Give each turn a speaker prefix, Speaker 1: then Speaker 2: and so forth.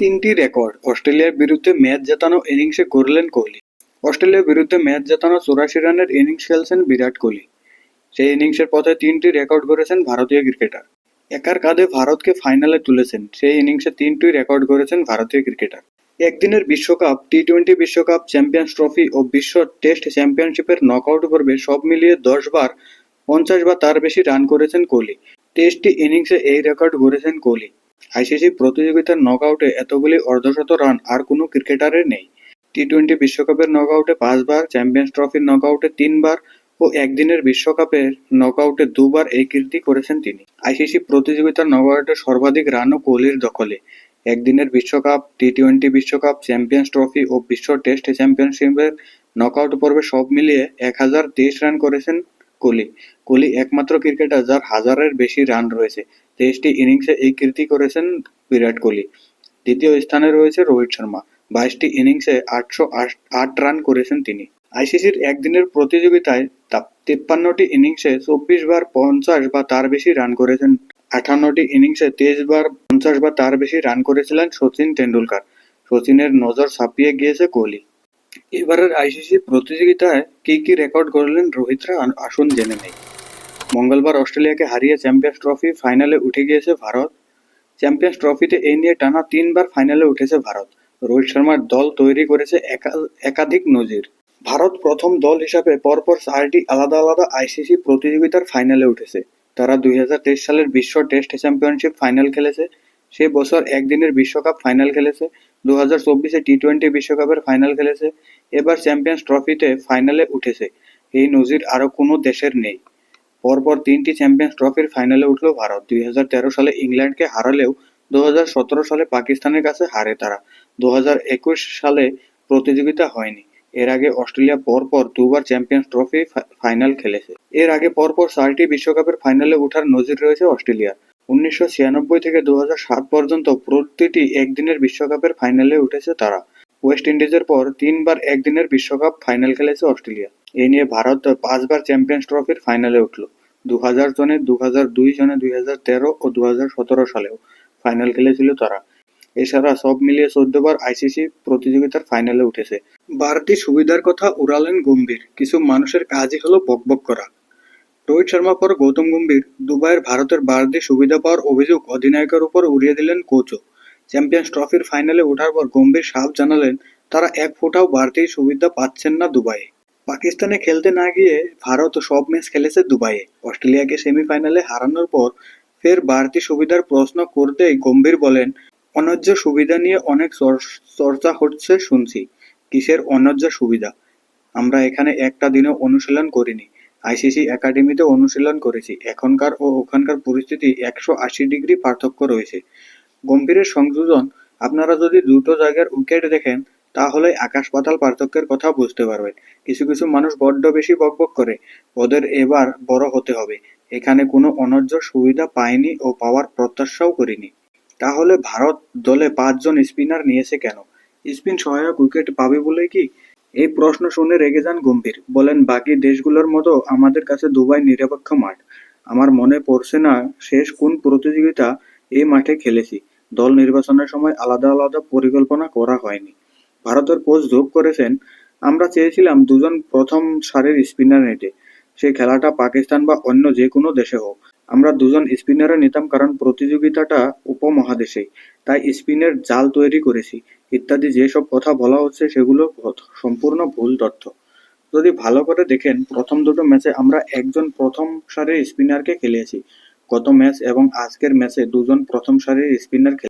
Speaker 1: তিনটি রেকর্ড অস্ট্রেলিয়ার বিরুদ্ধে ম্যাচ জেতানো ইনিংসে গড়লেন কোহলি। অস্ট্রেলিয়ার বিরুদ্ধে ম্যাচ জেতানো 84 রানের ইনিংস খেলছেন বিরাট কোহলি। সেই ইনিংসের পথে তিনটি রেকর্ড গড়েছেন ভারতীয় ক্রিকেটার। একার কাঁধে ভারতকে ফাইনালে তুলেছেন। সেই ইনিংসে তিনটি রেকর্ড গড়েছেন ভারতীয় ক্রিকেটার। একদিনের বিশ্বকাপ, টি-20 বিশ্বকাপ, চ্যাম্পিয়ন্স ট্রফি ও বিশ্ব টেস্ট চ্যাম্পিয়নশিপের নকআউট পর্বে সব মিলিয়ে 10 বার 50 বা তার বেশি রান করেছেন কোহলি। টেস্টটি ইনিংসে এই রেকর্ড গড়েছেন কোহলি। আইসিসি প্রতিযোগিতার নকআউটে এতগুলি অর্ধশত রান আর কোনো ক্রিকেটারের নেই। টি-20 বিশ্বকাপের নকআউটে 5 বার, চ্যাম্পিয়ন্স ট্রফির নকআউটে 3 বার ও একদিনের বিশ্বকাপের নকআউটে 2 বার এই কীর্তি করেছেন তিনি। আইসিসি প্রতিযোগিতার নকআউটে সর্বাধিক রানও কোহলির দখলে। একদিনের বিশ্বকাপ, টি-20 বিশ্বকাপ, চ্যাম্পিয়ন্স ট্রফি ও বিশ্ব টেস্ট চ্যাম্পিয়নশিপের নকআউট পর্বে সব মিলিয়ে 1023 রান করেছেন কোহলি। কোহলি একমাত্র ক্রিকেটার যার হাজারের বেশি রান রয়েছে। 23টি ইনিংসে এই কীর্তি করেছেন বিরাট কোহলি। দ্বিতীয় স্থানে রয়েছে রোহিত শর্মা। 22টি ইনিংসে 808 রান করেছেন তিনি। আইসিসির একদিনের প্রতিযোগিতায় 53টি ইনিংসে 24 বার 50 বা তার বেশি রান করেছেন। 58টি ইনিংসে 23 বার 50 বা তার বেশি রান করেছিলেন সচিন তেন্ডুলকর। সচিনের নজর ছাপিয়ে গিয়েছে কোহলি। এবারের আইসিসি প্রতিযোগিতায় কি রেকর্ড গড়লেন রোহিতরা, আসুন জেনে নেই। মঙ্গলবার অস্ট্রেলিয়াকে হারিয়ে চ্যাম্পিয়ন্স ট্রফি ফাইনালে উঠে গিয়েছে ভারত। চ্যাম্পিয়ন্স ট্রফিতে এই নিয়ে টানা 3 বার ফাইনালে উঠেছে ভারত। রোহিত শর্মার দল তৈরি করেছে একাধিক নজির। ভারত প্রথম দল হিসাবে পরপর 4টি আলাদা আলাদা আইসিসি প্রতিযোগিতার ফাইনালে উঠেছে। তারা 2023 সালের বিশ্ব টেস্ট চ্যাম্পিয়নশিপ ফাইনাল খেলেছে। সে বছর একদিনের বিশ্বকাপ ফাইনাল খেলেছে। 2024-এ টি-20 বিশ্বকাপের ফাইনাল খেলেছে। এবার চ্যাম্পিয়ন্স ট্রফিতে ফাইনালে উঠেছে। এই নজির আরও কোনো দেশের নেই। পরপর 3টি চ্যাম্পিয়ন্স ট্রফির ফাইনালে উঠল ভারত। 2013 সালে ইংল্যান্ডকে হারালেও 2017 সালে পাকিস্তানের কাছে হারে তারা। 2021 সালে প্রতিযোগিতা হয়নি। এর আগে অস্ট্রেলিয়া পরপর 2 বার চ্যাম্পিয়ন্স ট্রফি ফাইনাল খেলেছে। এর আগে পরপর 4টি বিশ্বকাপের ফাইনালে ওঠার নজির রয়েছে অস্ট্রেলিয়ার। 1996 থেকে 2007 পর্যন্ত প্রতিটি একদিনের বিশ্বকাপের ফাইনালে উঠেছে তারা। ওয়েস্ট ইন্ডিজের পর 3 বার একদিনের বিশ্বকাপ ফাইনাল খেলেছে অস্ট্রেলিয়া। এ নিয়ে ভারত 5 বার চ্যাম্পিয়ন্স ট্রফির ফাইনালে উঠল। 2000 সনে, 2002 সনে, 2013 ও 2017 সালেও ফাইনাল খেলেছিল তারা। এছাড়া সব মিলিয়ে 14 বার আইসিসি প্রতিযোগিতার ফাইনালে উঠেছে। বাড়তি সুবিধার কথা উড়ালেন গম্ভীর। কিছু মানুষের কাজই হলো বকবক করা। রোহিত শর্মা পর গৌতম গম্ভীর দুবাইয়ের ভারতের বাড়তি সুবিধা পাওয়ার অভিযোগ অধিনায়কের উপর উড়িয়ে দিলেন কোচও। চ্যাম্পিয়ন্স ট্রফির ফাইনালে ওঠার পর গম্ভীর সাফ জানালেন তারা এক ফোঁটাও বাড়তি সুবিধা পাচ্ছেন না দুবাইয়ে। পাকিস্তানে খেলতে না গিয়ে ভারত সব ম্যাচ খেলেছে দুবাইয়ে। অস্ট্রেলিয়াকে সেমিফাইনালে হারানোর পর ফের বাড়তি সুবিধার প্রশ্ন করতেই গম্ভীর বলেন, অন্যায্য সুবিধা নিয়ে অনেক চর্চা হচ্ছে শুনছি। কিসের অন্যায্য সুবিধা? আমরা এখানে একটা দিনও অনুশীলন করিনি। আইসিসি একাডেমিতে অনুশীলন করেছি। এখনকার ও ওখানকার পরিস্থিতি 180 ডিগ্রি পার্থক্য রয়েছে। গম্ভীরের সংযোজন, আপনারা যদি দুটো জায়গার উইকেট দেখেন তাহলে আকাশ পাতাল পার্থক্যের কথা বুঝতে পারবেন। কিছু কিছু মানুষ বড্ড বেশি বকবক করে, ওদের এবার বড় হতে হবে। এখানে কোনো অন্যায্য সুবিধা পাইনি ও পাওয়ার প্রত্যাশাও করিনি। তাহলে ভারত দলে 5 জন স্পিনার নিয়েছে কেন? স্পিন সহায়ক উইকেট পাবে বলে কি? এই প্রশ্ন শুনে রেগে যান গম্ভীর। বলেন, বাকি দেশগুলোর মতো আমাদের কাছে দুবাই নিরপেক্ষ মাঠ। আমার মনে পড়ছে না শেষ কোন প্রতিযোগিতা এই মাঠে খেলেছি। দল নির্বাচনের সময় আলাদা আলাদা পরিকল্পনা করা হয়নি। ভারতের কোচ যোগ করেছেন, আমরা চেয়েছিলাম 2 জন প্রথম সারির স্পিনার নিতে। সে খেলাটা পাকিস্তান বা অন্য যে কোনো দেশে হোক। আমরা 2 জন স্পিনারে নিতাম কারণ প্রতিযোগিতাটা উপমহাদেশেই, তাই স্পিনের জাল তৈরি করেছি ইত্যাদি যেসব কথা বলা হচ্ছে সেগুলো সম্পূর্ণ ভুল তথ্য। যদি ভালো করে দেখেন, প্রথম দুটো ম্যাচে আমরা 1 জন প্রথম সারির স্পিনারকে খেলিয়েছি। গত ম্যাচ এবং আজকের ম্যাচে 2 জন প্রথম সারির স্পিনার